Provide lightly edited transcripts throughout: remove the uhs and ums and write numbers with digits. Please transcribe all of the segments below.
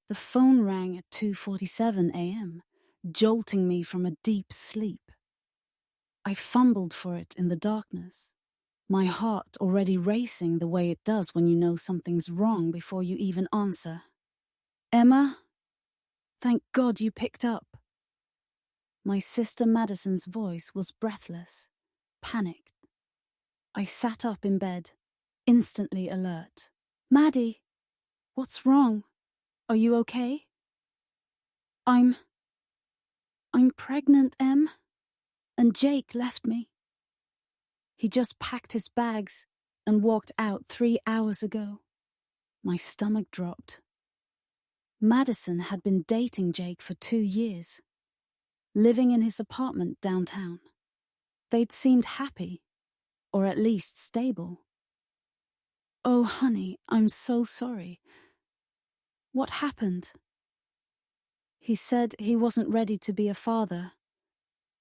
The phone rang at 2:47 a.m., jolting me from a deep sleep. I fumbled for it in the darkness, my heart already racing the way it does when you know something's wrong before you even answer. "Emma? Thank God you picked up." My sister Madison's voice was breathless, panicked. I sat up in bed, instantly alert. "Maddie, what's wrong? Are you okay?" I'm pregnant, Em, and Jake left me. He just packed his bags and walked out 3 hours ago." My stomach dropped. Madison had been dating Jake for 2 years, living in his apartment downtown. They'd seemed happy, or at least stable. "Oh, honey, I'm so sorry. What happened?" He said he wasn't ready to be a father.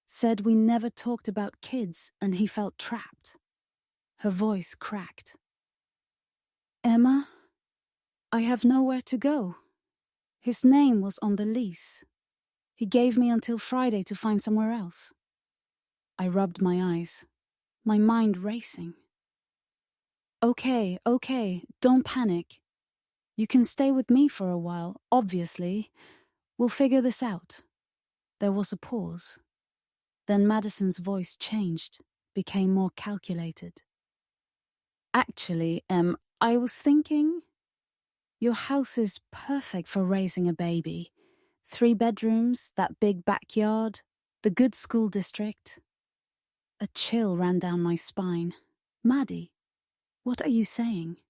Said we never talked about kids and he felt trapped. Her voice cracked. "Emma, I have nowhere to go. His name was on the lease. He gave me until Friday to find somewhere else." I rubbed my eyes, my mind racing. Okay, don't panic. You can stay with me for a while, obviously. We'll figure this out." There was a pause. Then Madison's voice changed, became more calculated. "Actually, I was thinking, your house is perfect for raising a baby. 3 bedrooms, that big backyard, the good school district." A chill ran down my spine. "Maddie, what are you saying?"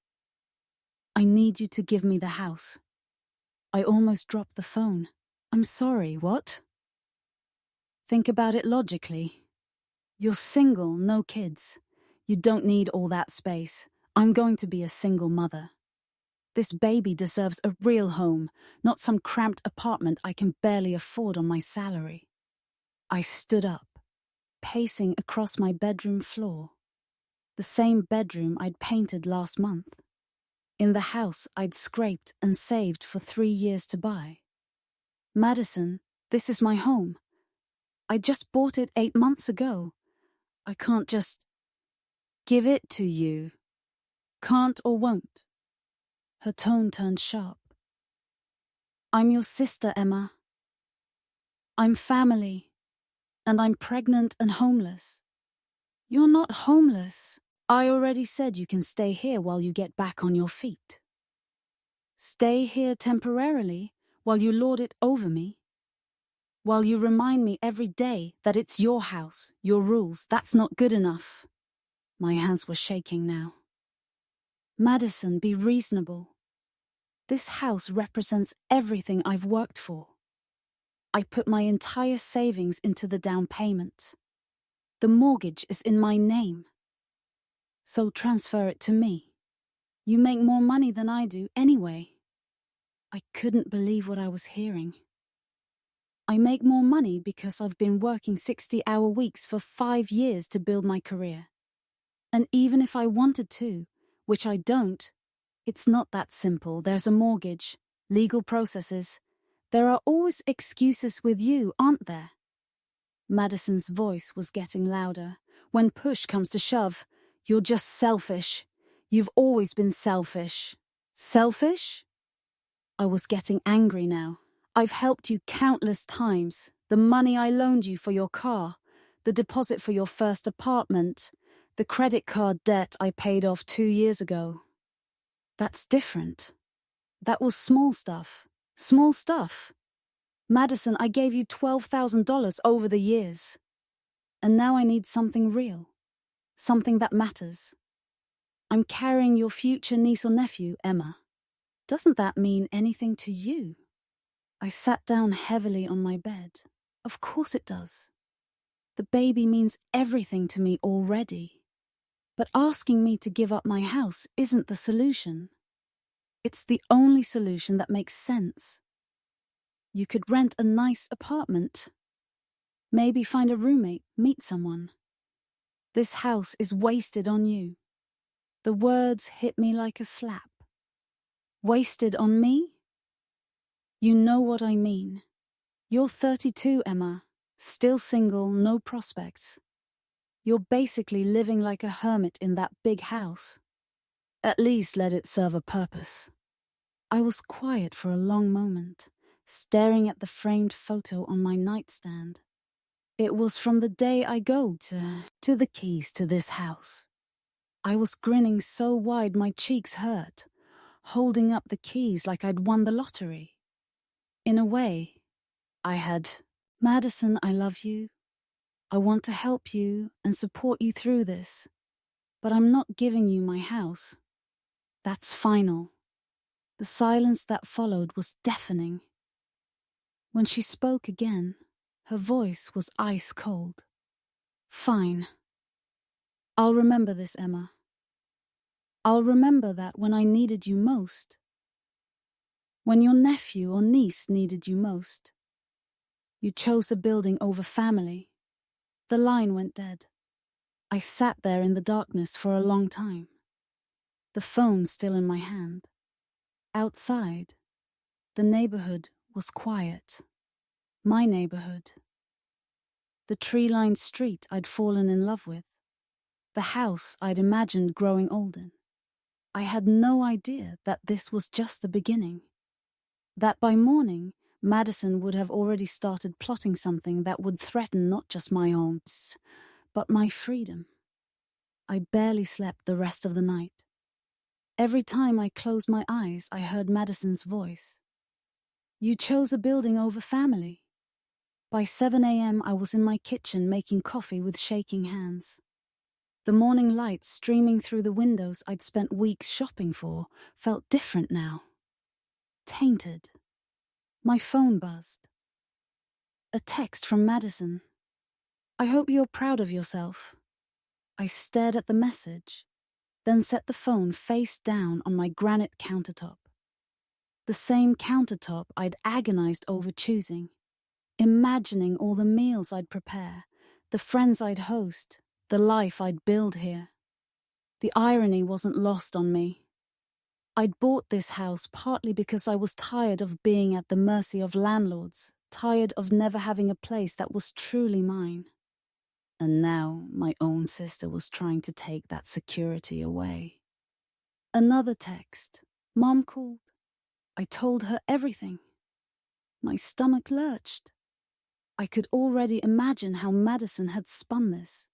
"I need you to give me the house." I almost dropped the phone. "I'm sorry, what?" "Think about it logically. You're single, no kids. You don't need all that space. I'm going to be a single mother. This baby deserves a real home, not some cramped apartment I can barely afford on my salary." I stood up, pacing across my bedroom floor. The same bedroom I'd painted last month. In the house I'd scraped and saved for 3 years to buy. "Madison, this is my home. I just bought it 8 months ago. I can't just give it to you. Can't or won't." Her tone turned sharp. "I'm your sister, Emma. I'm family, and I'm pregnant and homeless." "You're not homeless. I already said you can stay here while you get back on your feet." "Stay here temporarily while you lord it over me? While you remind me every day that it's your house, your rules, that's not good enough." My hands were shaking now. "Madison, be reasonable. This house represents everything I've worked for. I put my entire savings into the down payment. The mortgage is in my name. So transfer it to me. You make more money than I do anyway." I couldn't believe what I was hearing. "I make more money because I've been working 60-hour weeks for 5 years to build my career. And even if I wanted to, which I don't, it's not that simple. There's a mortgage, legal processes. There are always excuses with you, aren't there?" Madison's voice was getting louder. "When push comes to shove, you're just selfish. You've always been selfish." "Selfish?" I was getting angry now. "I've helped you countless times. The money I loaned you for your car, the deposit for your first apartment, the credit card debt I paid off 2 years ago. That's different. That was small stuff. Small stuff. Madison, I gave you $12,000 over the years. And now I need something real. Something that matters. I'm carrying your future niece or nephew, Emma. Doesn't that mean anything to you?" I sat down heavily on my bed. Of course it does. The baby means everything to me already. But asking me to give up my house isn't the solution. It's the only solution that makes sense. You could rent a nice apartment. Maybe find a roommate, meet someone. This house is wasted on you. The words hit me like a slap. Wasted on me? You know what I mean. You're 32, Emma. Still single, no prospects. You're basically living like a hermit in that big house. At least let it serve a purpose. I was quiet for a long moment, staring at the framed photo on my nightstand. It was from the day I go to the keys to this house. I was grinning so wide my cheeks hurt, holding up the keys like I'd won the lottery. In a way, I had, Madison, I love you. I want to help you and support you through this, but I'm not giving you my house. That's final. The silence that followed was deafening. When she spoke again, her voice was ice cold. Fine. I'll remember this, Emma. I'll remember that when I needed you most. When your nephew or niece needed you most. You chose a building over family. The line went dead. I sat there in the darkness for a long time. The phone still in my hand. Outside, the neighborhood was quiet. My neighborhood. The tree-lined street I'd fallen in love with. The house I'd imagined growing old in. I had no idea that this was just the beginning. That by morning, Madison would have already started plotting something that would threaten not just my own, but my freedom. I barely slept the rest of the night. Every time I closed my eyes, I heard Madison's voice. You chose a building over family. By 7 a.m., I was in my kitchen making coffee with shaking hands. The morning light streaming through the windows I'd spent weeks shopping for felt different now. Tainted. My phone buzzed. A text from Madison. I hope you're proud of yourself. I stared at the message, then set the phone face down on my granite countertop. The same countertop I'd agonized over choosing, imagining all the meals I'd prepare, the friends I'd host, the life I'd build here. The irony wasn't lost on me. I'd bought this house partly because I was tired of being at the mercy of landlords, tired of never having a place that was truly mine. And now my own sister was trying to take that security away. Another text. Mom called. I told her everything. My stomach lurched. I could already imagine how Madison had spun this.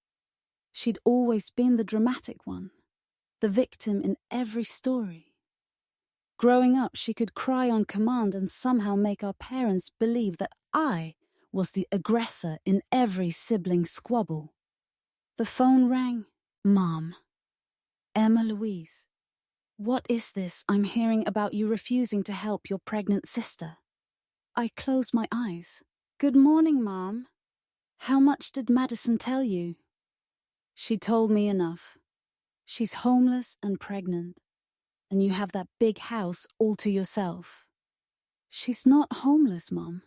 She'd always been the dramatic one, the victim in every story. Growing up, she could cry on command and somehow make our parents believe that I was the aggressor in every sibling squabble. The phone rang. Mom. Emma Louise. What is this I'm hearing about you refusing to help your pregnant sister? I closed my eyes. Good morning, Mom. How much did Madison tell you? She told me enough. She's homeless and pregnant, and you have that big house all to yourself. She's not homeless, Mom.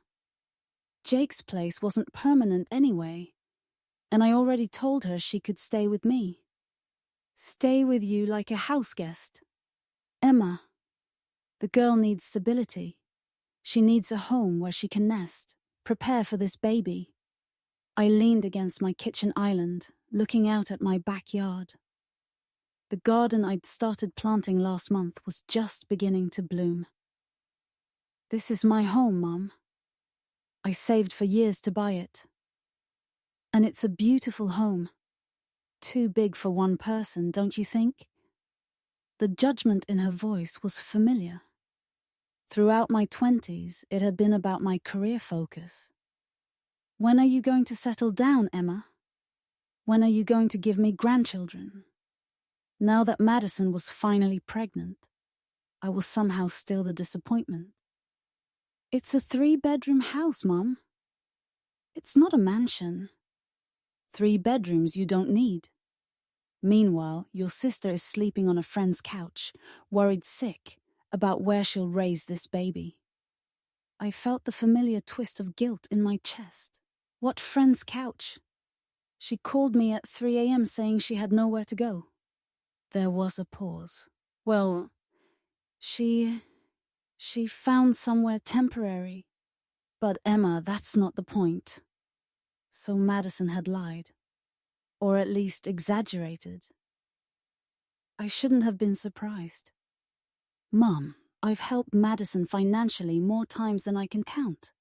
Jake's place wasn't permanent anyway, and I already told her she could stay with me. Stay with you like a house guest. Emma, the girl needs stability. She needs a home where she can nest, prepare for this baby. I leaned against my kitchen island, looking out at my backyard. The garden I'd started planting last month was just beginning to bloom. This is my home, Mom. I saved for years to buy it. And it's a beautiful home. Too big for one person, don't you think? The judgment in her voice was familiar. Throughout my 20s, it had been about my career focus. When are you going to settle down, Emma? When are you going to give me grandchildren? Now that Madison was finally pregnant, I was somehow still the disappointment. It's a 3-bedroom house, Mom. It's not a mansion. 3 bedrooms you don't need. Meanwhile, your sister is sleeping on a friend's couch, worried sick about where she'll raise this baby. I felt the familiar twist of guilt in my chest. What friend's couch? She called me at 3 a.m. saying she had nowhere to go. There was a pause. Well, she She found somewhere temporary. But Emma, that's not the point. So Madison had lied. Or at least exaggerated. I shouldn't have been surprised. Mum, I've helped Madison financially more times than I can count.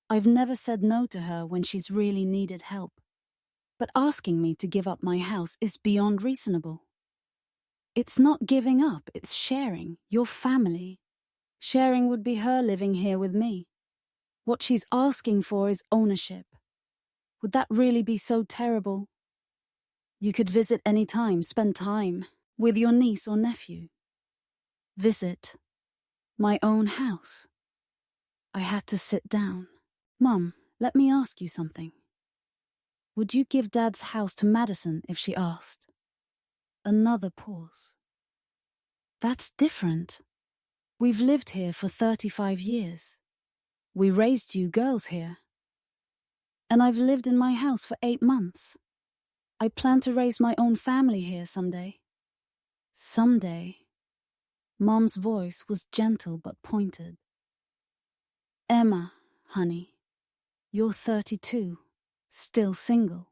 I've never said no to her when she's really needed help. But asking me to give up my house is beyond reasonable. It's not giving up, it's sharing, your family. Sharing would be her living here with me. What she's asking for is ownership. Would that really be so terrible? You could visit any time, spend time with your niece or nephew. Visit my own house. I had to sit down. Mum, let me ask you something. Would you give Dad's house to Madison if she asked? Another pause. That's different. We've lived here for 35 years. We raised you girls here. And I've lived in my house for 8 months. I plan to raise my own family here someday. Someday. Mom's voice was gentle but pointed. Emma, honey, you're 32, still single.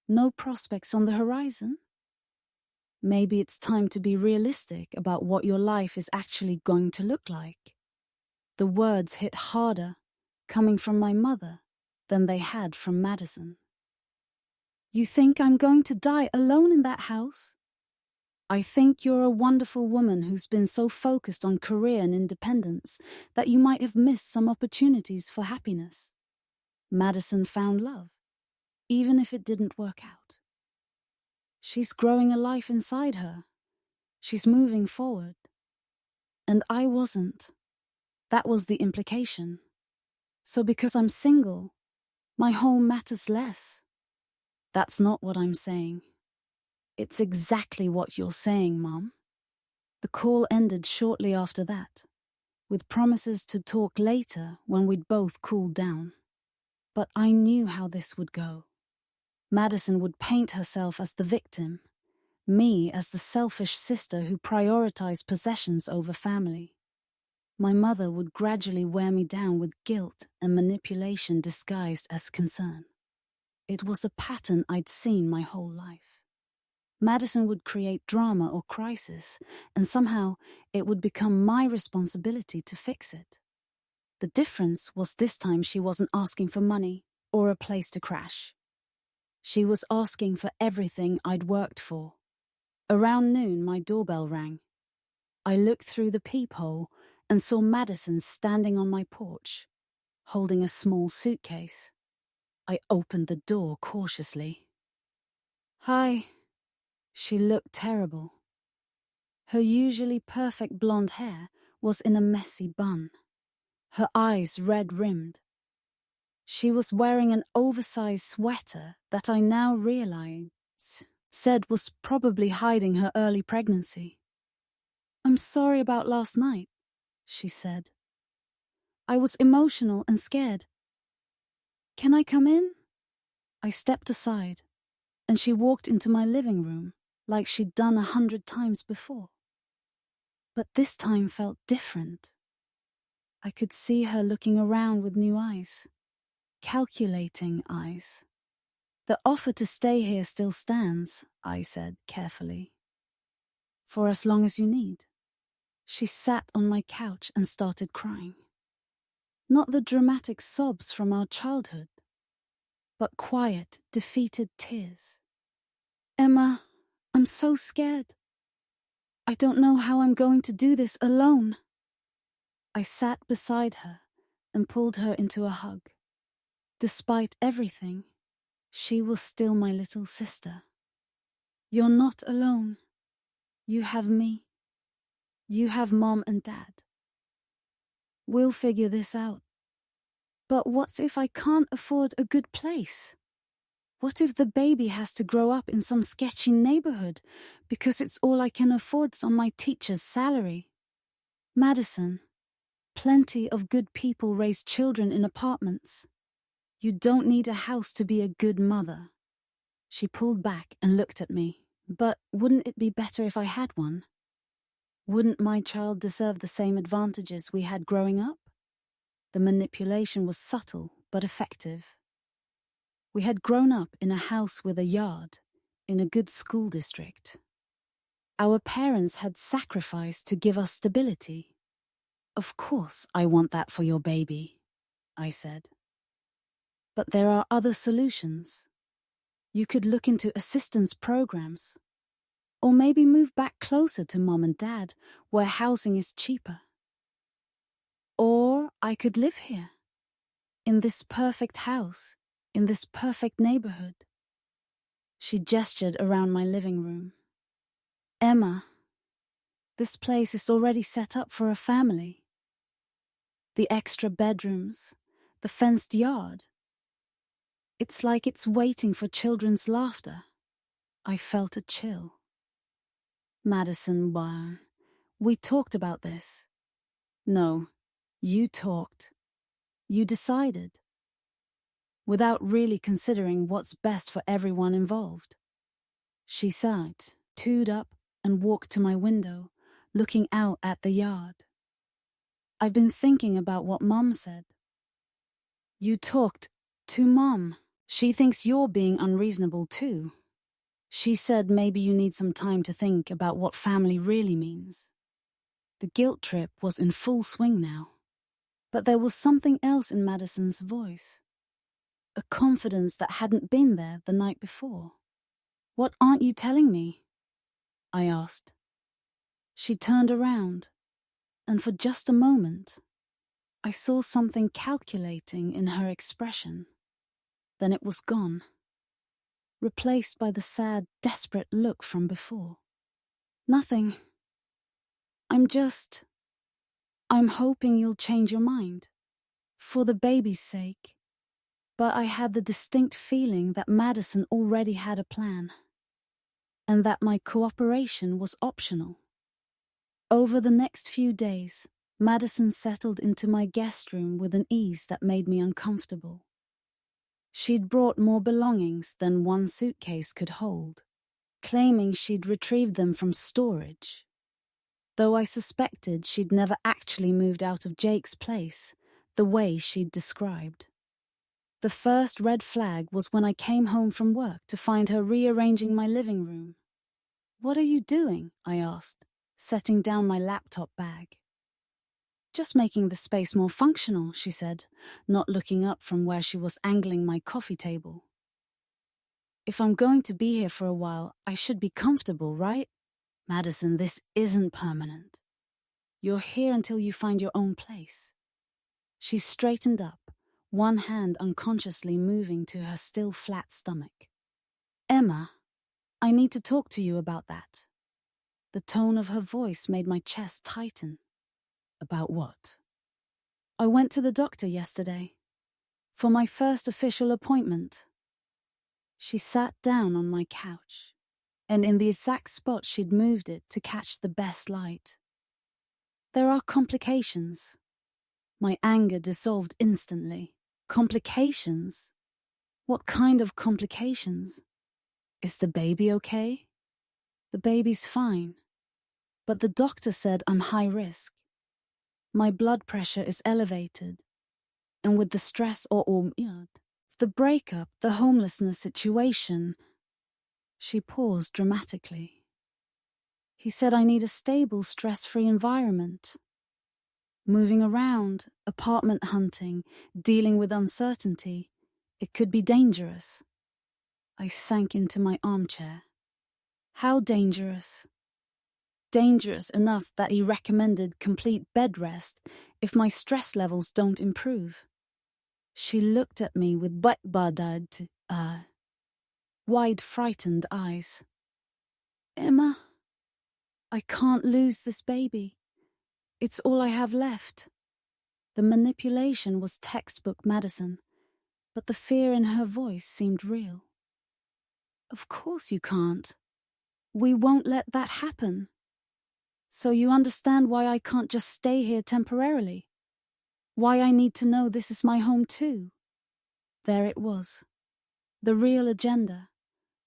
No prospects on the horizon? Maybe it's time to be realistic about what your life is actually going to look like. The words hit harder, coming from my mother, than they had from Madison. You think I'm going to die alone in that house? I think you're a wonderful woman who's been so focused on career and independence that you might have missed some opportunities for happiness. Madison found love, even if it didn't work out. She's growing a life inside her. She's moving forward. And I wasn't. That was the implication. So because I'm single, my home matters less. That's not what I'm saying. It's exactly what you're saying, Mom. The call ended shortly after that, with promises to talk later when we'd both cooled down. But I knew how this would go. Madison would paint herself as the victim, me as the selfish sister who prioritized possessions over family. My mother would gradually wear me down with guilt and manipulation disguised as concern. It was a pattern I'd seen my whole life. Madison would create drama or crisis, and somehow it would become my responsibility to fix it. The difference was this time she wasn't asking for money or a place to crash. She was asking for everything I'd worked for. Around noon, my doorbell rang. I looked through the peephole and saw Madison standing on my porch, holding a small suitcase. I opened the door cautiously. Hi. She looked terrible. Her usually perfect blonde hair was in a messy bun. Her eyes red-rimmed. She was wearing an oversized sweater that I now realized said was probably hiding her early pregnancy. I'm sorry about last night, she said. I was emotional and scared. Can I come in? I stepped aside, and she walked into my living room like she'd done 100 times before. But this time felt different. I could see her looking around with new eyes, calculating eyes. The offer to stay here still stands, I said carefully. For as long as you need. She sat on my couch and started crying. Not the dramatic sobs from our childhood, but quiet, defeated tears. Emma, I'm so scared. I don't know how I'm going to do this alone. I sat beside her and pulled her into a hug. Despite everything, she was still my little sister. You're not alone. You have me. You have Mom and Dad. We'll figure this out. But what if I can't afford a good place? What if the baby has to grow up in some sketchy neighborhood because it's all I can afford on my teacher's salary? Madison, plenty of good people raise children in apartments. You don't need a house to be a good mother. She pulled back and looked at me. But wouldn't it be better if I had one? Wouldn't my child deserve the same advantages we had growing up? The manipulation was subtle but effective. We had grown up in a house with a yard, in a good school district. Our parents had sacrificed to give us stability. Of course I want that for your baby, I said. But there are other solutions. You could look into assistance programs, or maybe move back closer to mom and dad, where housing is cheaper. Or I could live here, in this perfect house, in this perfect neighborhood. She gestured around my living room. Emma, this place is already set up for a family. The extra bedrooms, the fenced yard. It's like it's waiting for children's laughter. I felt a chill. Madison, we talked about this. No, you talked. You decided. Without really considering what's best for everyone involved. She sighed, stood up, and walked to my window, looking out at the yard. I've been thinking about what Mom said. You talked to Mom. She thinks you're being unreasonable too. She said maybe you need some time to think about what family really means. The guilt trip was in full swing now. But there was something else in Madison's voice. A confidence that hadn't been there the night before. What aren't you telling me? I asked. She turned around, and for just a moment, I saw something calculating in her expression. Then it was gone, replaced by the sad, desperate look from before. Nothing. I'm hoping you'll change your mind, for the baby's sake. But I had the distinct feeling that Madison already had a plan, and that my cooperation was optional. Over the next few days, Madison settled into my guest room with an ease that made me uncomfortable. She'd brought more belongings than one suitcase could hold, claiming she'd retrieved them from storage. Though I suspected she'd never actually moved out of Jake's place, the way she'd described. The first red flag was when I came home from work to find her rearranging my living room. "What are you doing?" I asked, setting down my laptop bag. "Just making the space more functional," she said, not looking up from where she was angling my coffee table. "If I'm going to be here for a while, I should be comfortable, right? Madison, this isn't permanent. You're here until you find your own place." She straightened up, one hand unconsciously moving to her still flat stomach. "Emma, I need to talk to you about that." The tone of her voice made my chest tighten. "About what?" "I went to the doctor yesterday, for my first official appointment." She sat down on my couch, and in the exact spot she'd moved it to catch the best light. "There are complications." My anger dissolved instantly. Complications? What kind of complications? "Is the baby okay?" "The baby's fine, but the doctor said I'm high risk. My blood pressure is elevated, and with the stress the breakup, the homelessness situation." She paused dramatically. "He said I need a stable, stress-free environment. Moving around, apartment hunting, dealing with uncertainty, it could be dangerous." I sank into my armchair. "How dangerous?" "Dangerous enough that he recommended complete bed rest if my stress levels don't improve." She looked at me with wide, frightened eyes. "Emma, I can't lose this baby. It's all I have left." The manipulation was textbook Madison, but the fear in her voice seemed real. "Of course you can't. We won't let that happen. So you understand why I can't just stay here temporarily? Why I need to know this is my home too?" There it was. The real agenda,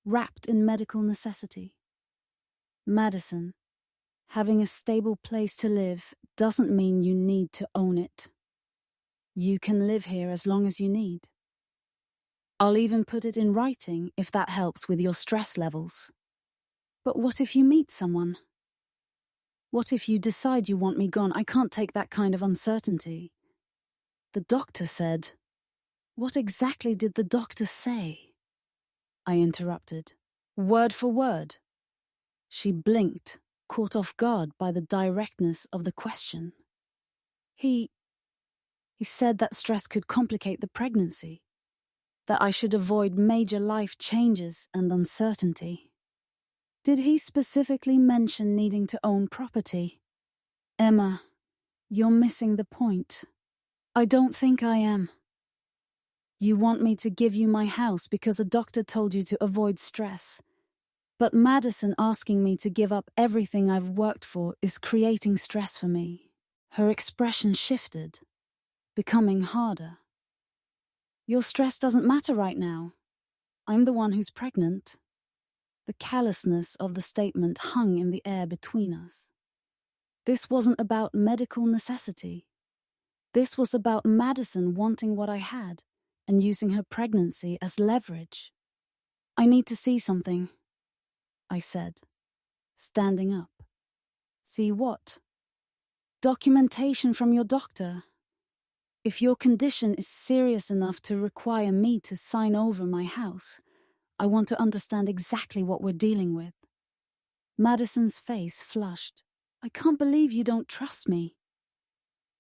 wrapped in medical necessity. "Madison, Having a stable place to live doesn't mean you need to own it. You can live here as long as you need. I'll even put it in writing if that helps with your stress levels. But what if you meet someone? What if you decide you want me gone? I can't take that kind of uncertainty. The doctor said. What exactly did the doctor say? I interrupted. Word for word. She blinked, caught off guard by the directness of the question. He said that stress could complicate the pregnancy, that I should avoid major life changes and uncertainty. Did he specifically mention needing to own property? Emma, you're missing the point. I don't think I am. You want me to give you my house because a doctor told you to avoid stress. But Madison asking me to give up everything I've worked for is creating stress for me. Her expression shifted, becoming harder. Your stress doesn't matter right now. I'm the one who's pregnant. The callousness of the statement hung in the air between us. This wasn't about medical necessity. This was about Madison wanting what I had and using her pregnancy as leverage. I need to see something, I said, standing up. See what? Documentation from your doctor. If your condition is serious enough to require me to sign over my house, I want to understand exactly what we're dealing with. Madison's face flushed. I can't believe you don't trust me.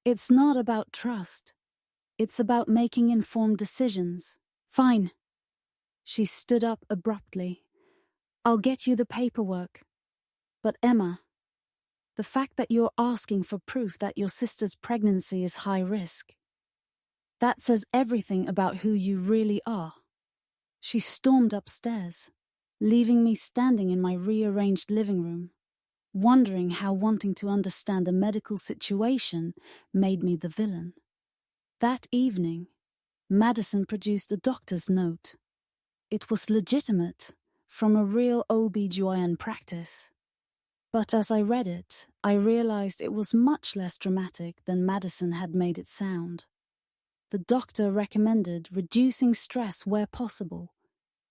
It's not about trust. It's about making informed decisions. Fine. She stood up abruptly. I'll get you the paperwork. But Emma, the fact that you're asking for proof that your sister's pregnancy is high risk, that says everything about who you really are. She stormed upstairs, leaving me standing in my rearranged living room, wondering how wanting to understand a medical situation made me the villain. That evening, Madison produced a doctor's note. It was legitimate, from a real OB-GYN practice. But as I read it, I realized it was much less dramatic than Madison had made it sound. The doctor recommended reducing stress where possible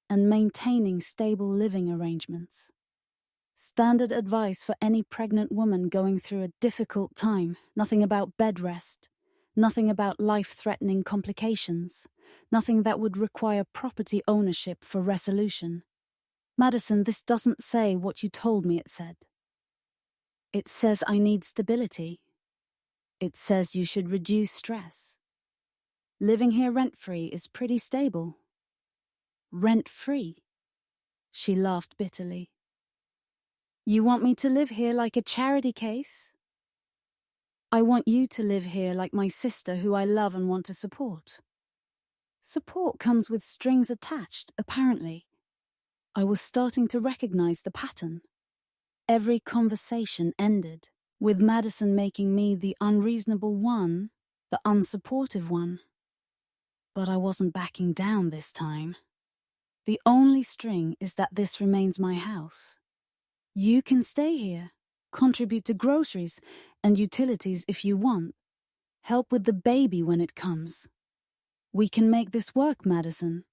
and maintaining stable living arrangements. Standard advice for any pregnant woman going through a difficult time, nothing about bed rest, nothing about life-threatening complications, nothing that would require property ownership for resolution. Madison, this doesn't say what you told me it said. It says I need stability. It says you should reduce stress. Living here rent-free is pretty stable. Rent-free? She laughed bitterly. You want me to live here like a charity case? I want you to live here like my sister who I love and want to support. Support comes with strings attached, apparently. I was starting to recognize the pattern. Every conversation ended with Madison making me the unreasonable one, the unsupportive one. But I wasn't backing down this time. The only string is that this remains my house. You can stay here, contribute to groceries and utilities if you want, help with the baby when it comes. We can make this work, Madison.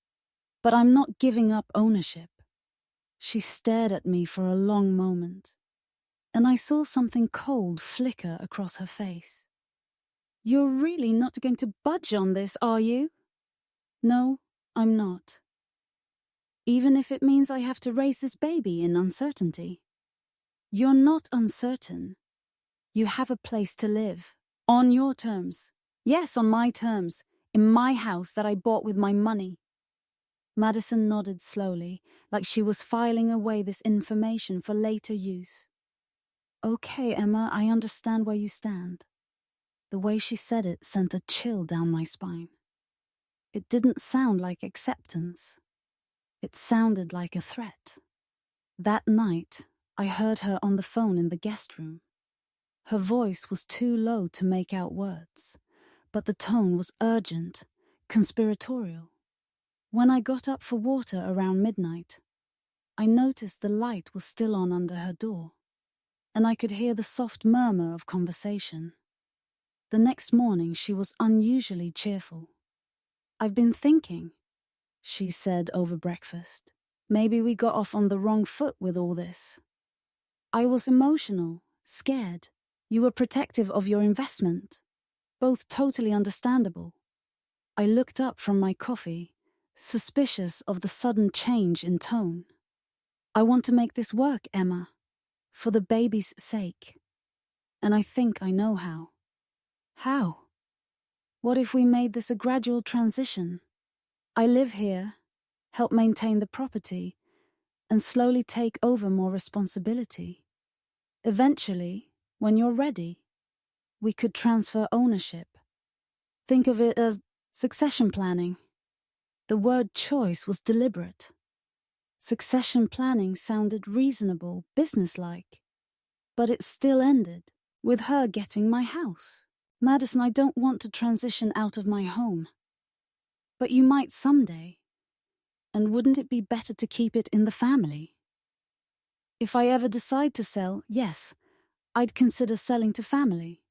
But I'm not giving up ownership. She stared at me for a long moment, and I saw something cold flicker across her face. You're really not going to budge on this, are you? No, I'm not. Even if it means I have to raise this baby in uncertainty. You're not uncertain. You have a place to live. On your terms. Yes, on my terms. In my house that I bought with my money. Madison nodded slowly, like she was filing away this information for later use. Okay, Emma, I understand where you stand. The way she said it sent a chill down my spine. It didn't sound like acceptance. It sounded like a threat. That night, I heard her on the phone in the guest room. Her voice was too low to make out words, but the tone was urgent, conspiratorial. When I got up for water around midnight, I noticed the light was still on under her door. and I could hear the soft murmur of conversation. The next morning she was unusually cheerful. "I've been thinking," she said over breakfast. "Maybe we got off on the wrong foot with all this. I was emotional, scared. You were protective of your investment. Both totally understandable." I looked up from my coffee, suspicious of the sudden change in tone. "I want to make this work, Emma, for the baby's sake. And I think I know how." "How?" "What if we made this a gradual transition? I live here, help maintain the property, and slowly take over more responsibility. Eventually, when you're ready, we could transfer ownership. Think of it as succession planning." The word choice was deliberate. Succession planning sounded reasonable, businesslike. But it still ended with her getting my house. "Madison, I don't want to transition out of my home. But you might someday. And wouldn't it be better to keep it in the family? If I ever decide to sell, yes, I'd consider selling to family.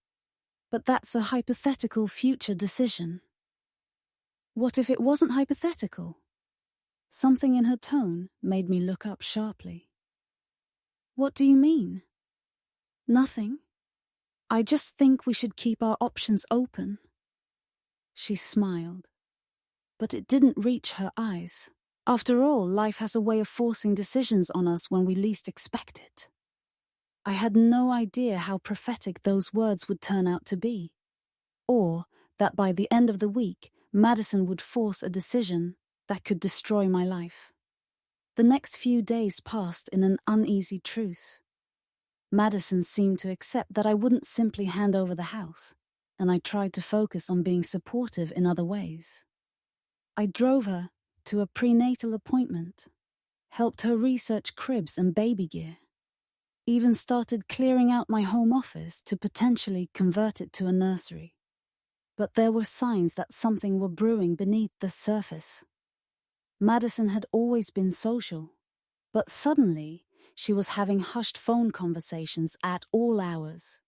But that's a hypothetical future decision." What if it wasn't hypothetical? Something in her tone made me look up sharply. "What do you mean?" "Nothing. I just think we should keep our options open." She smiled, but it didn't reach her eyes. After all, life has a way of forcing decisions on us when we least expect it. I had no idea how prophetic those words would turn out to be, or that by the end of the week, Madison would force a decision that could destroy my life. The next few days passed in an uneasy truce. Madison seemed to accept that I wouldn't simply hand over the house, and I tried to focus on being supportive in other ways. I drove her to a prenatal appointment, helped her research cribs and baby gear, even started clearing out my home office to potentially convert it to a nursery. But there were signs that something were brewing beneath the surface. Madison had always been social, but suddenly she was having hushed phone conversations at all hours.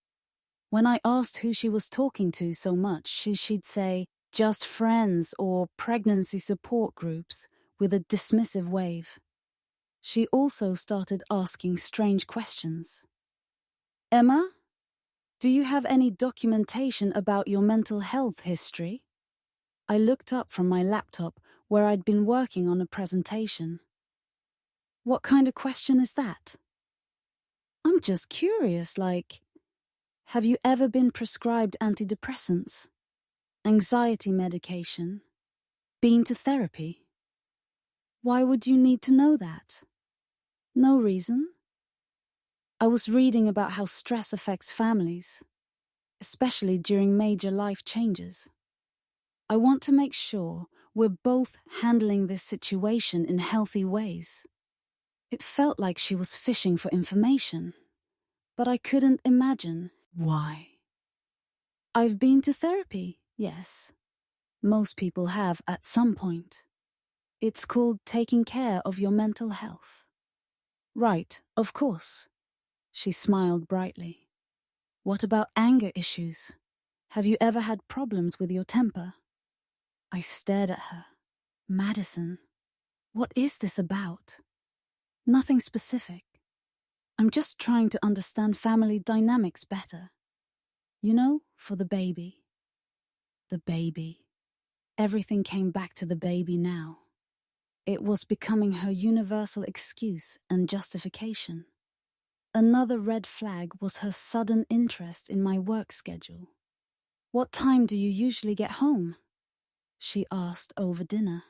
When I asked who she was talking to so much, she'd say, "Just friends" or "pregnancy support groups," with a dismissive wave. She also started asking strange questions. "Emma, do you have any documentation about your mental health history?" I looked up from my laptop where I'd been working on a presentation. "What kind of question is that?" "I'm just curious, like, have you ever been prescribed antidepressants, anxiety medication, been to therapy?" "Why would you need to know that?" "No reason. I was reading about how stress affects families, especially during major life changes. I want to make sure we're both handling this situation in healthy ways." It felt like she was fishing for information, but I couldn't imagine why. "I've been to therapy, yes. Most people have at some point. It's called taking care of your mental health." "Right, of course." She smiled brightly. "What about anger issues? Have you ever had problems with your temper?" I stared at her. "Madison, what is this about?" "Nothing specific. I'm just trying to understand family dynamics better. You know, for the baby." The baby. Everything came back to the baby now. It was becoming her universal excuse and justification. Another red flag was her sudden interest in my work schedule. "What time do you usually get home?" she asked over dinner.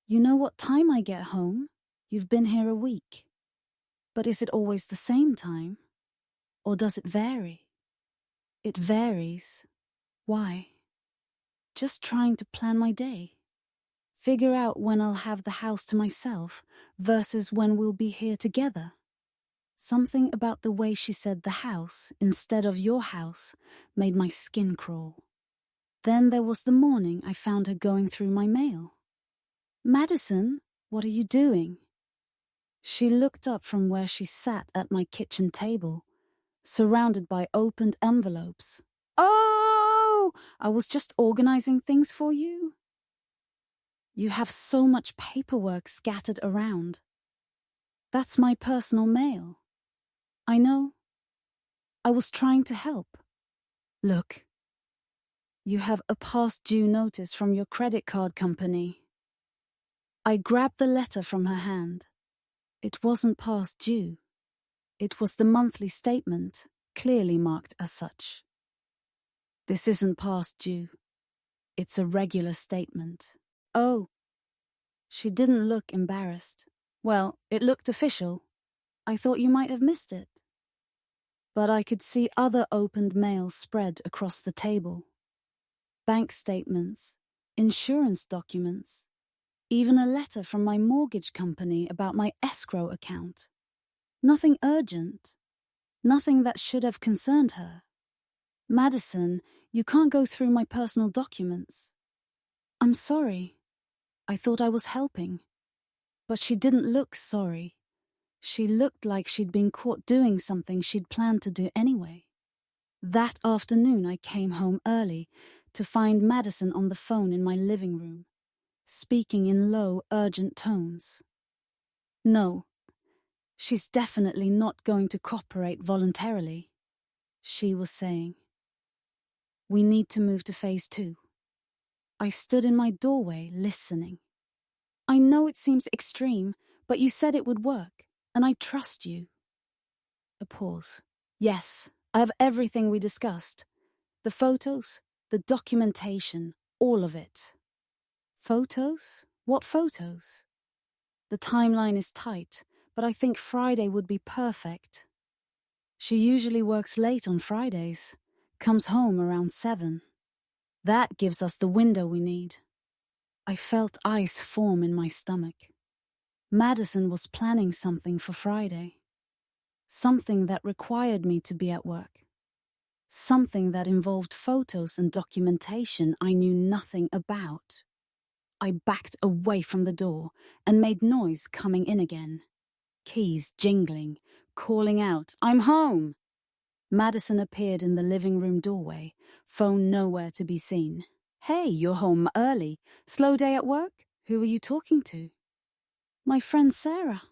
"You know what time I get home? You've been here a week. But is it always the same time? Or does it vary?" "It varies." "Why?" "Just trying to plan my day. Figure out when I'll have the house to myself versus when we'll be here together." Something about the way she said the house instead of your house made my skin crawl. Then there was the morning I found her going through my mail. "Madison, what are you doing?" She looked up from where she sat at my kitchen table, surrounded by opened envelopes. Oh, I was just organizing things for you. You have so much paperwork scattered around. That's my personal mail. I know. I was trying to help. Look, you have a past due notice from your credit card company. I grabbed the letter from her hand. It wasn't past due. It was the monthly statement, clearly marked as such. This isn't past due. It's a regular statement. Oh. She didn't look embarrassed. Well, it looked official. I thought you might have missed it. But I could see other opened mail spread across the table. Bank statements, insurance documents, even a letter from my mortgage company about my escrow account. Nothing urgent. Nothing that should have concerned her. Madison, you can't go through my personal documents. I'm sorry. I thought I was helping. But she didn't look sorry. She looked like she'd been caught doing something she'd planned to do anyway. That afternoon I came home early to find Madison on the phone in my living room, speaking in low, urgent tones. No, she's definitely not going to cooperate voluntarily, she was saying. We need to move to phase 2. I stood in my doorway, listening. I know it seems extreme, but you said it would work, and I trust you. A pause. Yes, I have everything we discussed. The photos, the documentation, all of it. Photos? What photos? The timeline is tight, but I think Friday would be perfect. She usually works late on Fridays, comes home around 7. That gives us the window we need. I felt ice form in my stomach. Madison was planning something for Friday. Something that required me to be at work. Something that involved photos and documentation I knew nothing about. I backed away from the door and made noise coming in again. Keys jingling, calling out, "I'm home!" Madison appeared in the living room doorway, phone nowhere to be seen. "Hey, you're home early. Slow day at work? Who are you talking to?" "My friend Sarah.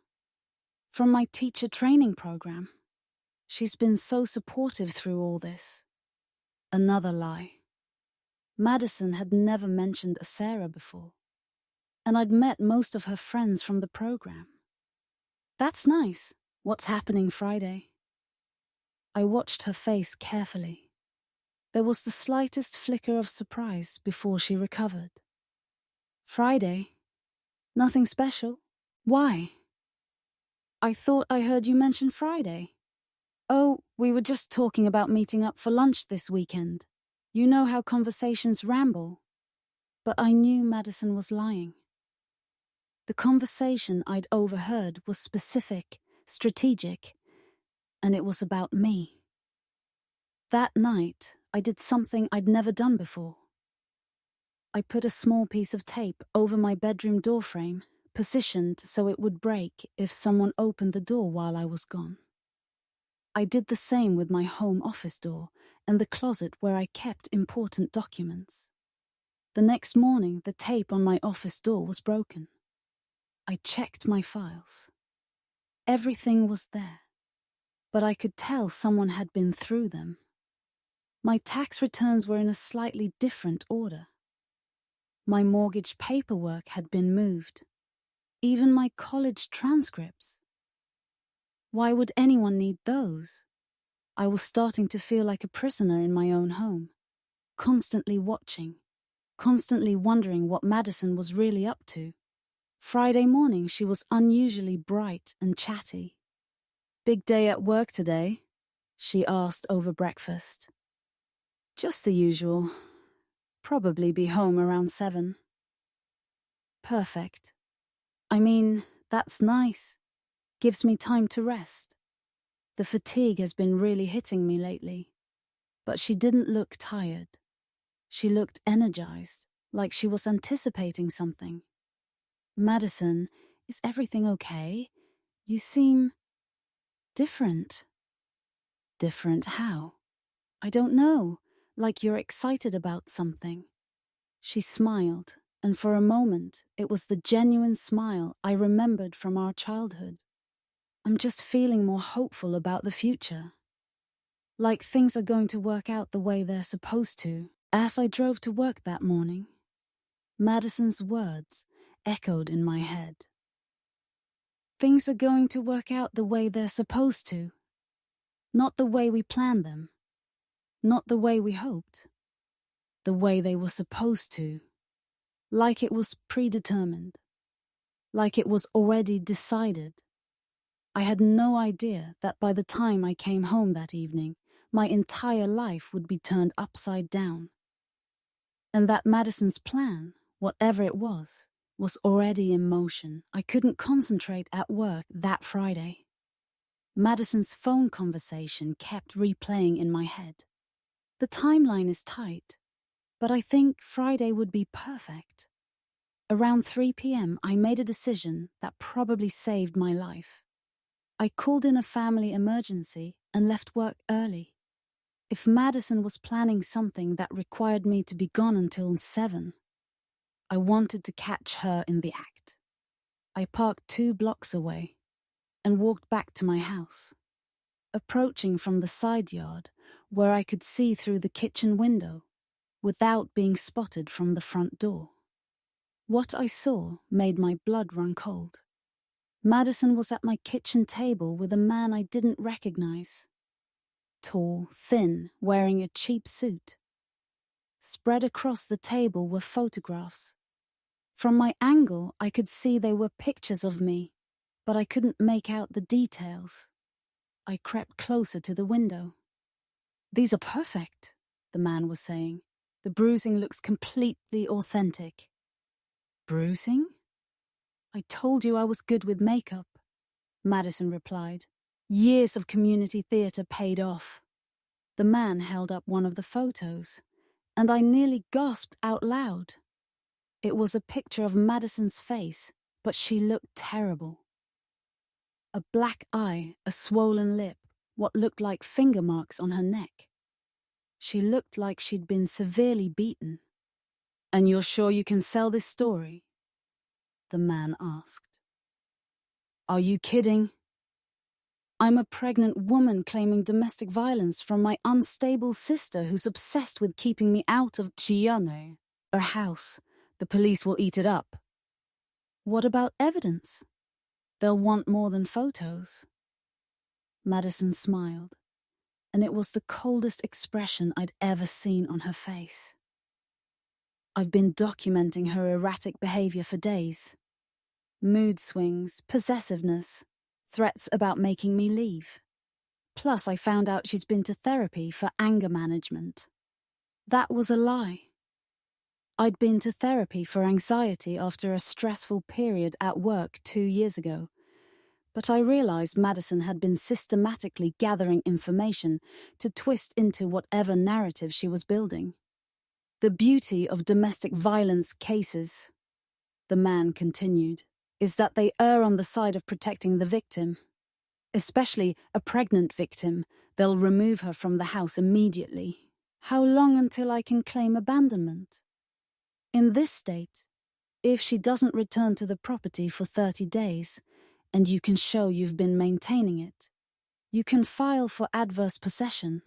From my teacher training program. She's been so supportive through all this." Another lie. Madison had never mentioned a Sarah before, and I'd met most of her friends from the program. That's nice. What's happening Friday? I watched her face carefully. There was the slightest flicker of surprise before she recovered. Friday? Nothing special? Why? I thought I heard you mention Friday. Oh, we were just talking about meeting up for lunch this weekend. You know how conversations ramble. But I knew Madison was lying. The conversation I'd overheard was specific, strategic, and it was about me. That night, I did something I'd never done before. I put a small piece of tape over my bedroom doorframe, positioned so it would break if someone opened the door while I was gone. I did the same with my home office door and the closet where I kept important documents. The next morning, the tape on my office door was broken. I checked my files. Everything was there, but I could tell someone had been through them. My tax returns were in a slightly different order. My mortgage paperwork had been moved. Even my college transcripts. Why would anyone need those? I was starting to feel like a prisoner in my own home, constantly watching, constantly wondering what Madison was really up to. Friday morning she was unusually bright and chatty. "Big day at work today?" she asked over breakfast. "Just the usual. Probably be home around 7. Perfect. I mean, that's nice. Gives me time to rest. The fatigue has been really hitting me lately. But she didn't look tired. She looked energized, like she was anticipating something. "Madison, is everything okay? You seem different." Different how? I don't know, like you're excited about something. She smiled, and for a moment, it was the genuine smile I remembered from our childhood. I'm just feeling more hopeful about the future. Like things are going to work out the way they're supposed to. As I drove to work that morning, Madison's words echoed in my head. Things are going to work out the way they're supposed to. Not the way we planned them. Not the way we hoped. The way they were supposed to. Like it was predetermined. Like it was already decided. I had no idea that by the time I came home that evening, my entire life would be turned upside down. And that Madison's plan, whatever it was already in motion. I couldn't concentrate at work that Friday. Madison's phone conversation kept replaying in my head. The timeline is tight, but I think Friday would be perfect. Around 3 p.m., I made a decision that probably saved my life. I called in a family emergency and left work early. If Madison was planning something that required me to be gone until 7, I wanted to catch her in the act. I parked 2 blocks away and walked back to my house, approaching from the side yard where I could see through the kitchen window without being spotted from the front door. What I saw made my blood run cold. Madison was at my kitchen table with a man I didn't recognize. Tall, thin, wearing a cheap suit. Spread across the table were photographs. From my angle, I could see they were pictures of me, but I couldn't make out the details. I crept closer to the window. "These are perfect," the man was saying. "The bruising looks completely authentic." "Bruising?" "I told you I was good with makeup," Madison replied. "Years of community theatre paid off." The man held up one of the photos, and I nearly gasped out loud. It was a picture of Madison's face, but she looked terrible. A black eye, a swollen lip, what looked like finger marks on her neck. She looked like she'd been severely beaten. "And you're sure you can sell this story?" the man asked. "Are you kidding?" "I'm a pregnant woman claiming domestic violence from my unstable sister who's obsessed with keeping me out of Chiano, her house. The police will eat it up." "What about evidence? They'll want more than photos." Madison smiled, and it was the coldest expression I'd ever seen on her face. "I've been documenting her erratic behavior for days. Mood swings, possessiveness, threats about making me leave. Plus, I found out she's been to therapy for anger management. That was a lie. I'd been to therapy for anxiety after a stressful period at work 2 years ago, but I realized Madison had been systematically gathering information to twist into whatever narrative she was building. The beauty of domestic violence cases, the man continued, is that they err on the side of protecting the victim. Especially a pregnant victim, they'll remove her from the house immediately. How long until I can claim abandonment? In this state, if she doesn't return to the property for 30 days, and you can show you've been maintaining it, you can file for adverse possession,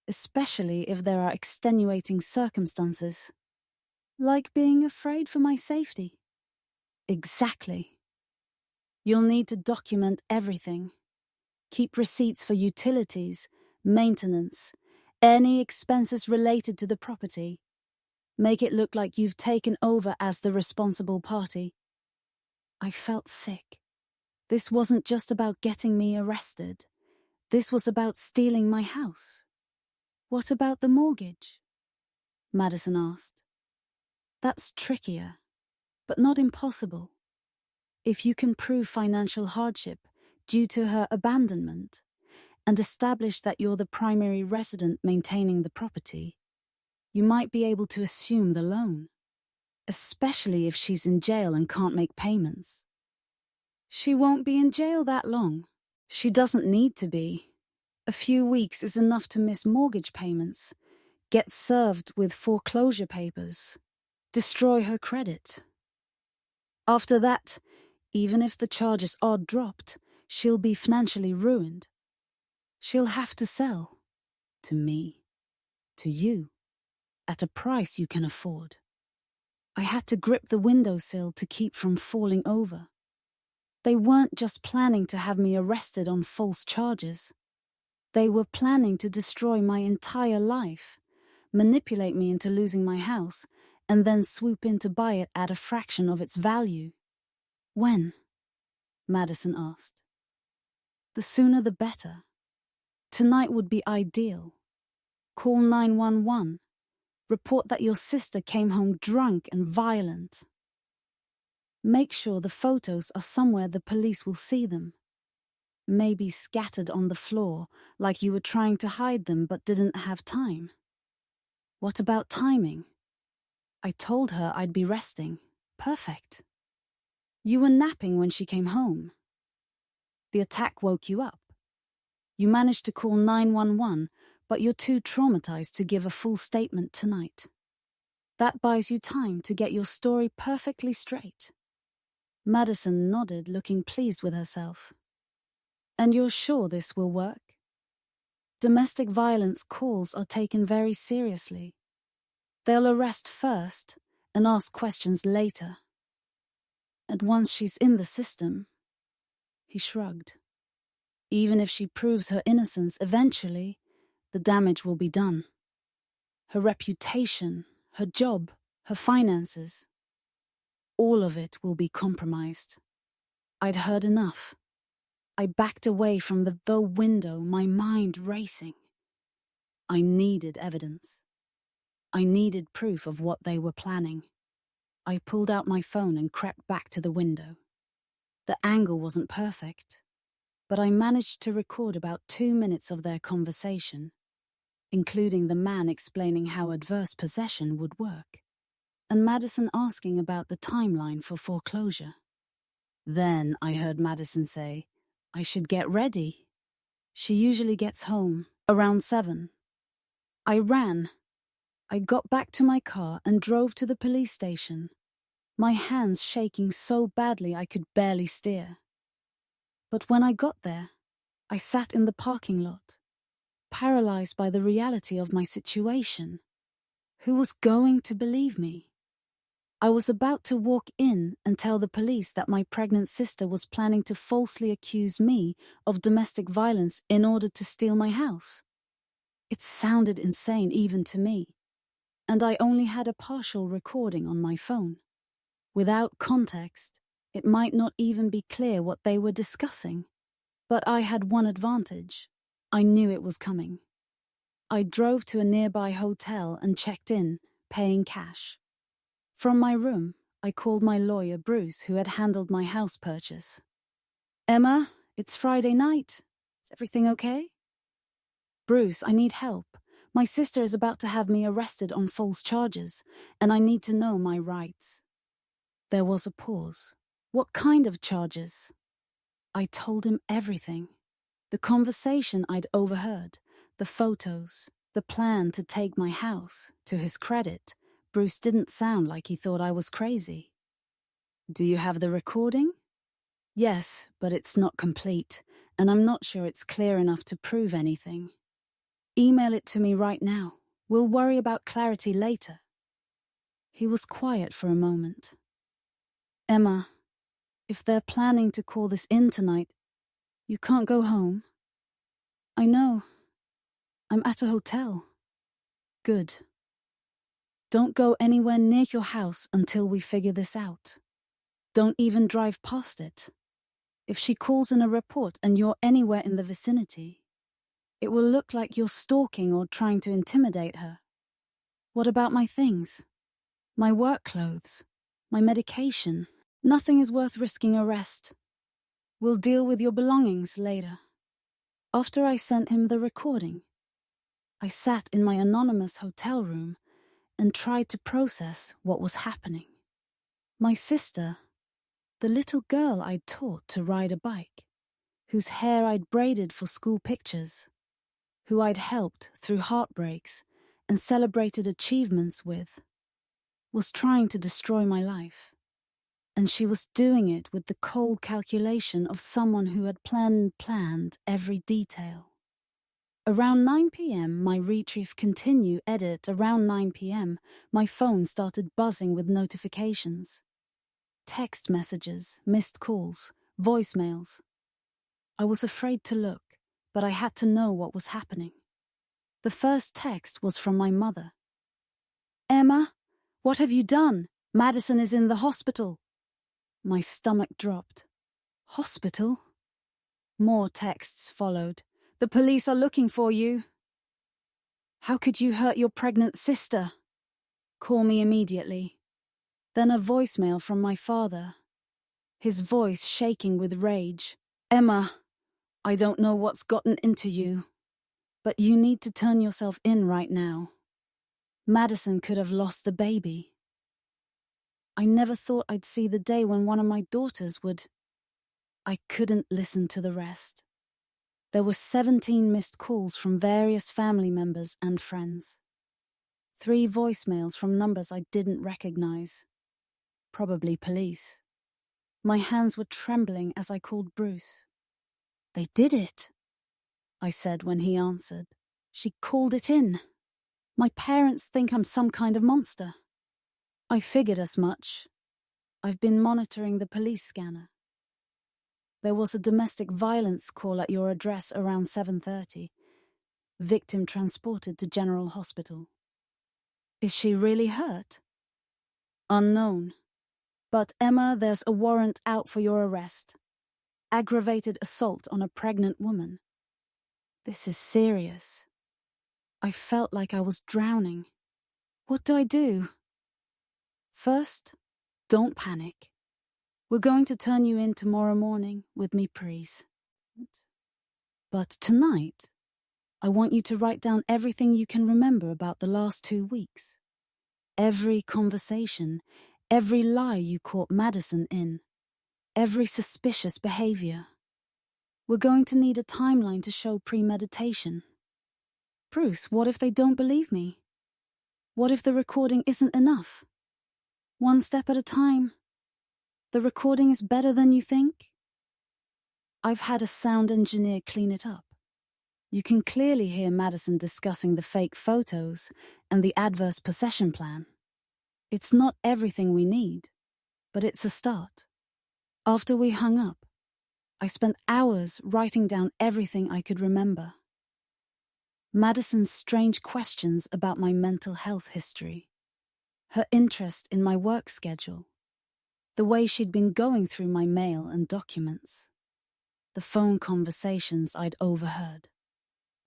especially if there are extenuating circumstances. Like being afraid for my safety. Exactly. You'll need to document everything. Keep receipts for utilities, maintenance, any expenses related to the property. Make it look like you've taken over as the responsible party. I felt sick. This wasn't just about getting me arrested. This was about stealing my house. "What about the mortgage?" Madison asked. "That's trickier, but not impossible. If you can prove financial hardship due to her abandonment and establish that you're the primary resident maintaining the property, you might be able to assume the loan, especially if she's in jail and can't make payments." "She won't be in jail that long. She doesn't need to be. A few weeks is enough to miss mortgage payments, get served with foreclosure papers, destroy her credit. After that, even if the charges are dropped, she'll be financially ruined. She'll have to sell. To me. To you. At a price you can afford. I had to grip the windowsill to keep from falling over. They weren't just planning to have me arrested on false charges. They were planning to destroy my entire life, manipulate me into losing my house, and then swoop in to buy it at a fraction of its value. When? Madison asked. The sooner the better. Tonight would be ideal. Call 911. Report that your sister came home drunk and violent. Make sure the photos are somewhere the police will see them. Maybe scattered on the floor, like you were trying to hide them but didn't have time. What about timing? I told her I'd be resting. Perfect. You were napping when she came home. The attack woke you up. You managed to call 911, but you're too traumatized to give a full statement tonight. That buys you time to get your story perfectly straight. Madison nodded, looking pleased with herself. And you're sure this will work? Domestic violence calls are taken very seriously. They'll arrest first and ask questions later. And once she's in the system, he shrugged. Even if she proves her innocence eventually, the damage will be done. Her reputation, her job, her finances. All of it will be compromised. I'd heard enough. I backed away from the window, my mind racing. I needed evidence. I needed proof of what they were planning. I pulled out my phone and crept back to the window. The angle wasn't perfect, but I managed to record about 2 minutes of their conversation, including the man explaining how adverse possession would work, and Madison asking about the timeline for foreclosure. Then I heard Madison say, I should get ready. She usually gets home around 7. I ran. I got back to my car and drove to the police station, my hands shaking so badly I could barely steer. But when I got there, I sat in the parking lot, paralyzed by the reality of my situation. Who was going to believe me? I was about to walk in and tell the police that my pregnant sister was planning to falsely accuse me of domestic violence in order to steal my house. It sounded insane even to me, and I only had a partial recording on my phone. Without context, it might not even be clear what they were discussing. But I had one advantage. I knew it was coming. I drove to a nearby hotel and checked in, paying cash. From my room, I called my lawyer, Bruce, who had handled my house purchase. Emma, it's Friday night. Is everything okay? Bruce, I need help. My sister is about to have me arrested on false charges, and I need to know my rights. There was a pause. What kind of charges? I told him everything. The conversation I'd overheard, the photos, the plan to take my house. To his credit, Bruce didn't sound like he thought I was crazy. Do you have the recording? Yes, but it's not complete, and I'm not sure it's clear enough to prove anything. Email it to me right now. We'll worry about clarity later. He was quiet for a moment. Emma, if they're planning to call this in tonight, you can't go home. I know. I'm at a hotel. Good. Don't go anywhere near your house until we figure this out. Don't even drive past it. If she calls in a report and you're anywhere in the vicinity, it will look like you're stalking or trying to intimidate her. What about my things? My work clothes? My medication? Nothing is worth risking arrest. We'll deal with your belongings later. After I sent him the recording, I sat in my anonymous hotel room and tried to process what was happening. My sister, the little girl I'd taught to ride a bike, whose hair I'd braided for school pictures, who I'd helped through heartbreaks and celebrated achievements with, was trying to destroy my life. And she was doing it with the cold calculation of someone who had planned every detail. Around 9 p.m, my retrieve continue edit. Around 9 p.m, my phone started buzzing with notifications. Text messages, missed calls, voicemails. I was afraid to look, but I had to know what was happening. The first text was from my mother. "Emma, what have you done? Madison is in the hospital." My stomach dropped. Hospital? More texts followed. "The police are looking for you." "How could you hurt your pregnant sister? Call me immediately." Then a voicemail from my father, his voice shaking with rage. "Emma, I don't know what's gotten into you, but you need to turn yourself in right now. Madison could have lost the baby." I never thought I'd see the day when one of my daughters would. I couldn't listen to the rest. There were 17 missed calls from various family members and friends. 3 voicemails from numbers I didn't recognize. Probably police. My hands were trembling as I called Bruce. "They did it," I said when he answered. "She called it in. My parents think I'm some kind of monster." "I figured as much. I've been monitoring the police scanner. There was a domestic violence call at your address around 7:30. Victim transported to General Hospital." "Is she really hurt?" "Unknown. But Emma, there's a warrant out for your arrest. Aggravated assault on a pregnant woman." This is serious. I felt like I was drowning. What do I do? "First, don't panic. We're going to turn you in tomorrow morning with me, please. But tonight, I want you to write down everything you can remember about the last 2 weeks. Every conversation, every lie you caught Madison in, every suspicious behavior. We're going to need a timeline to show premeditation." "Bruce, what if they don't believe me? What if the recording isn't enough? One step at a time. The recording is better than you think?" "I've had a sound engineer clean it up. You can clearly hear Madison discussing the fake photos and the adverse possession plan. It's not everything we need, but it's a start." After we hung up, I spent hours writing down everything I could remember. Madison's strange questions about my mental health history, her interest in my work schedule, the way she'd been going through my mail and documents, the phone conversations I'd overheard.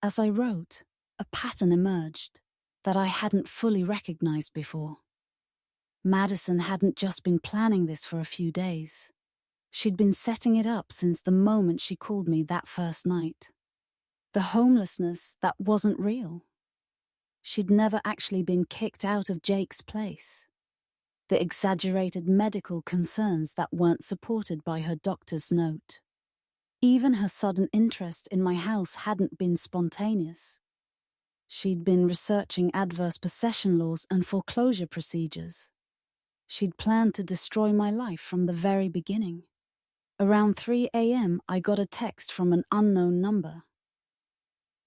As I wrote, a pattern emerged that I hadn't fully recognized before. Madison hadn't just been planning this for a few days. She'd been setting it up since the moment she called me that first night. The homelessness that wasn't real. She'd never actually been kicked out of Jake's place. The exaggerated medical concerns that weren't supported by her doctor's note. Even her sudden interest in my house hadn't been spontaneous. She'd been researching adverse possession laws and foreclosure procedures. She'd planned to destroy my life from the very beginning. Around 3 a.m, I got a text from an unknown number.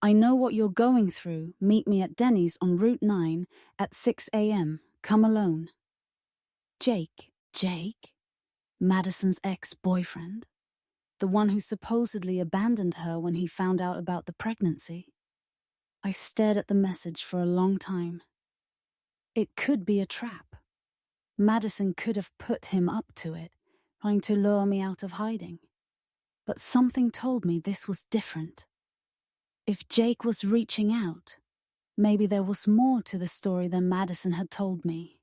"I know what you're going through. Meet me at Denny's on Route 9 at 6 a.m. Come alone." Jake? Madison's ex-boyfriend? The one who supposedly abandoned her when he found out about the pregnancy? I stared at the message for a long time. It could be a trap. Madison could have put him up to it, trying to lure me out of hiding. But something told me this was different. If Jake was reaching out, maybe there was more to the story than Madison had told me.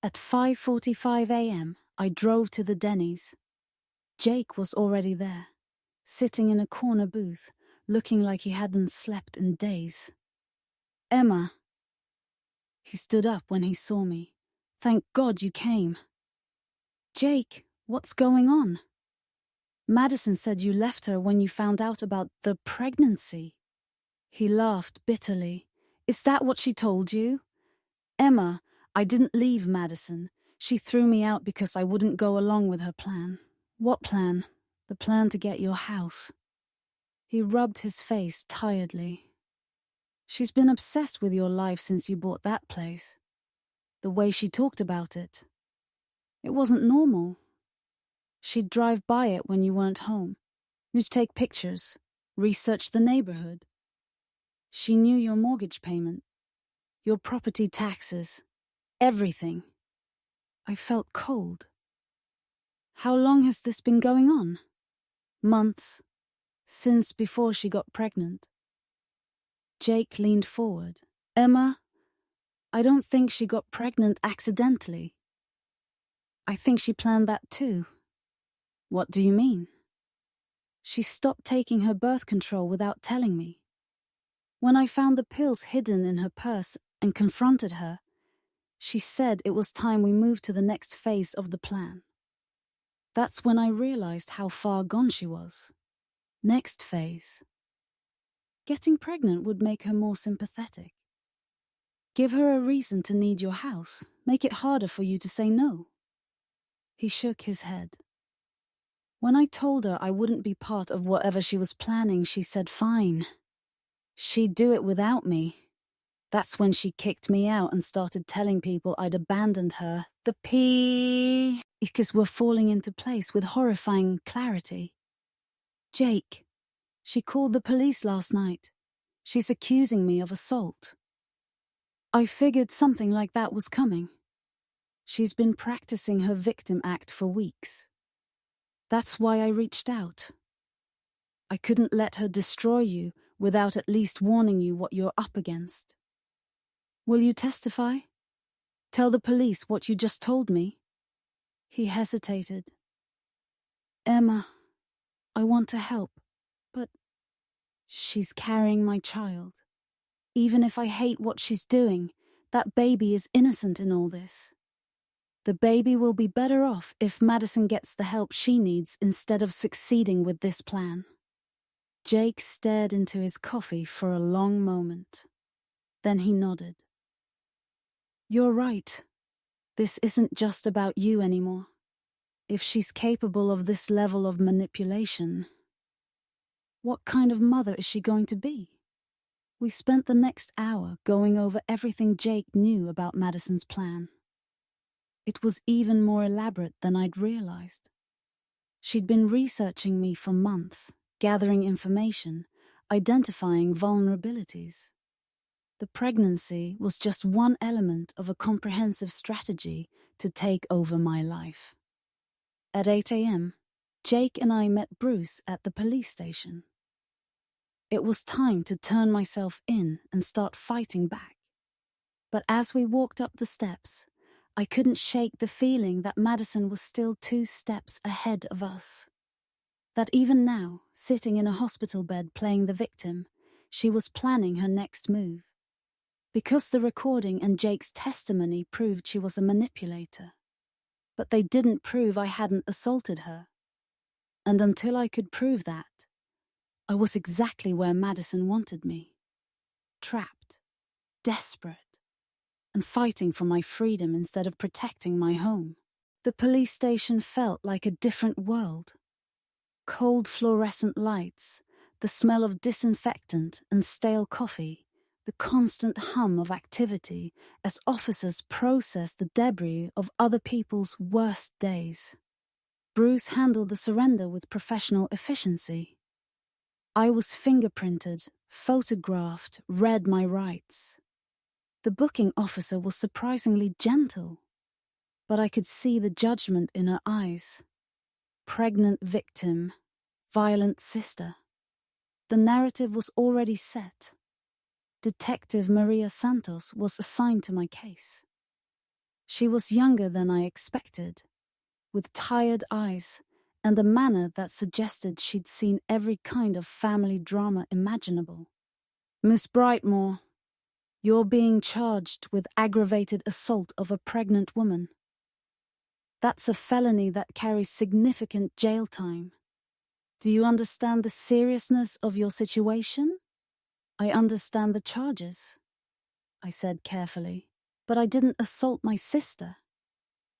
At 5:45 a.m, I drove to the Denny's. Jake was already there, sitting in a corner booth, looking like he hadn't slept in days. "Emma." He stood up when he saw me. "Thank God you came." "Jake, what's going on?" "Madison said you left her when you found out about the pregnancy." He laughed bitterly. Is that what she told you? Emma, I didn't leave Madison. She threw me out because I wouldn't go along with her plan. What plan? The plan to get your house. He rubbed his face tiredly. She's been obsessed with your life since you bought that place. The way she talked about it. It wasn't normal. She'd drive by it when you weren't home. You'd take pictures, research the neighborhood. She knew your mortgage payment, your property taxes, everything. I felt cold. How long has this been going on? Months. Since before she got pregnant. Jake leaned forward. Emma, I don't think she got pregnant accidentally. I think she planned that too. What do you mean? She stopped taking her birth control without telling me. When I found the pills hidden in her purse and confronted her, she said it was time we moved to the next phase of the plan. That's when I realized how far gone she was. Next phase. Getting pregnant would make her more sympathetic. Give her a reason to need your house. Make it harder for you to say no. He shook his head. When I told her I wouldn't be part of whatever she was planning, she said fine. She'd do it without me. That's when she kicked me out and started telling people I'd abandoned her. The pieces were falling into place with horrifying clarity. Jake, she called the police last night. She's accusing me of assault. I figured something like that was coming. She's been practicing her victim act for weeks. That's why I reached out. I couldn't let her destroy you without at least warning you what you're up against. Will you testify? Tell the police what you just told me? He hesitated. Emma, I want to help, but she's carrying my child. Even if I hate what she's doing, that baby is innocent in all this. The baby will be better off if Madison gets the help she needs instead of succeeding with this plan. Jake stared into his coffee for a long moment. Then he nodded. You're right. This isn't just about you anymore. If she's capable of this level of manipulation, what kind of mother is she going to be? We spent the next hour going over everything Jake knew about Madison's plan. It was even more elaborate than I'd realized. She'd been researching me for months, gathering information, identifying vulnerabilities. The pregnancy was just one element of a comprehensive strategy to take over my life. At 8 a.m., Jake and I met Bruce at the police station. It was time to turn myself in and start fighting back. But as we walked up the steps, I couldn't shake the feeling that Madison was still 2 steps ahead of us. That even now, sitting in a hospital bed playing the victim, she was planning her next move. Because the recording and Jake's testimony proved she was a manipulator. But they didn't prove I hadn't assaulted her. And until I could prove that, I was exactly where Madison wanted me. Trapped, desperate, and fighting for my freedom instead of protecting my home. The police station felt like a different world. Cold fluorescent lights, the smell of disinfectant and stale coffee, the constant hum of activity as officers processed the debris of other people's worst days. Bruce handled the surrender with professional efficiency. I was fingerprinted, photographed, read my rights. The booking officer was surprisingly gentle, but I could see the judgment in her eyes. Pregnant victim, violent sister. The narrative was already set. Detective Maria Santos was assigned to my case. She was younger than I expected, with tired eyes and a manner that suggested she'd seen every kind of family drama imaginable. Miss Brightmore, you're being charged with aggravated assault of a pregnant woman. That's a felony that carries significant jail time. Do you understand the seriousness of your situation? I understand the charges, I said carefully, but I didn't assault my sister.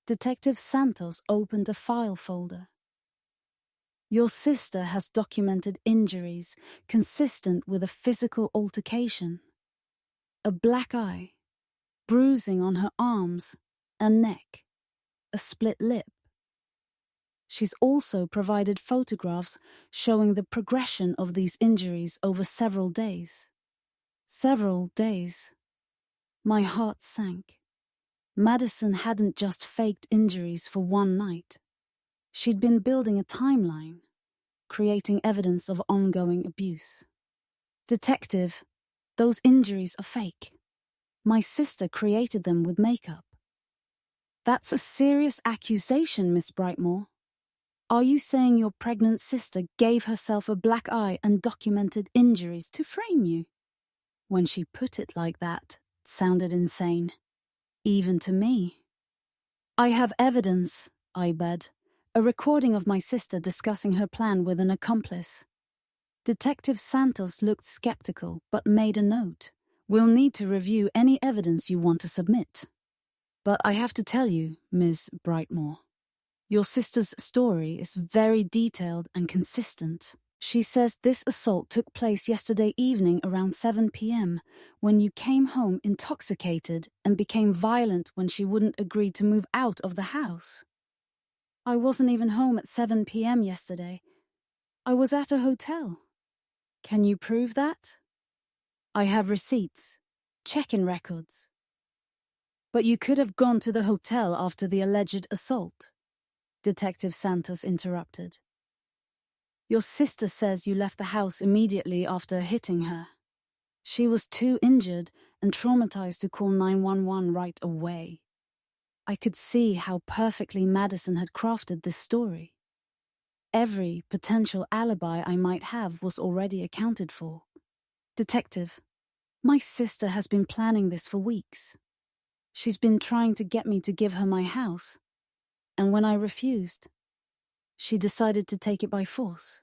Detective Santos opened a file folder. Your sister has documented injuries consistent with a physical altercation. A black eye, bruising on her arms and neck, a split lip. She's also provided photographs showing the progression of these injuries over several days. Several days. My heart sank. Madison hadn't just faked injuries for one night. She'd been building a timeline, creating evidence of ongoing abuse. Detective, those injuries are fake. My sister created them with makeup. That's a serious accusation, Miss Brightmore. Are you saying your pregnant sister gave herself a black eye and documented injuries to frame you? When she put it like that, it sounded insane. Even to me. I have evidence, I said. A recording of my sister discussing her plan with an accomplice. Detective Santos looked skeptical, but made a note. We'll need to review any evidence you want to submit. But I have to tell you, Ms. Brightmore, your sister's story is very detailed and consistent. She says this assault took place yesterday evening around 7 p.m. when you came home intoxicated and became violent when she wouldn't agree to move out of the house. I wasn't even home at 7 p.m. yesterday. I was at a hotel. Can you prove that? I have receipts, check-in records. But you could have gone to the hotel after the alleged assault, Detective Santos interrupted. Your sister says you left the house immediately after hitting her. She was too injured and traumatized to call 911 right away. I could see how perfectly Madison had crafted this story. Every potential alibi I might have was already accounted for. Detective, my sister has been planning this for weeks. She's been trying to get me to give her my house, and when I refused, she decided to take it by force.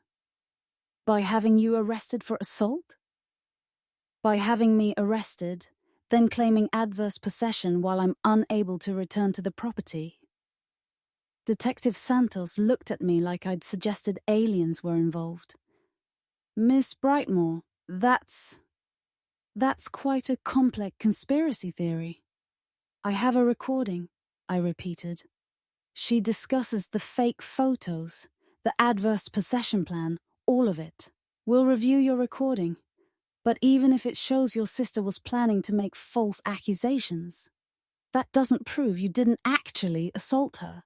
By having you arrested for assault? By having me arrested, then claiming adverse possession while I'm unable to return to the property. Detective Santos looked at me like I'd suggested aliens were involved. Miss Brightmore, that's quite a complex conspiracy theory. I have a recording, I repeated. She discusses the fake photos, the adverse possession plan, all of it. We'll review your recording, but even if it shows your sister was planning to make false accusations, that doesn't prove you didn't actually assault her.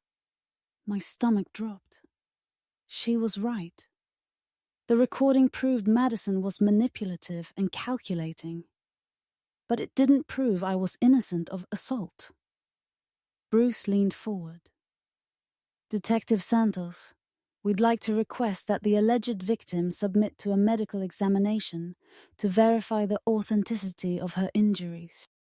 My stomach dropped. She was right. The recording proved Madison was manipulative and calculating, but it didn't prove I was innocent of assault. Bruce leaned forward. Detective Santos, we'd like to request that the alleged victim submit to a medical examination to verify the authenticity of her injuries.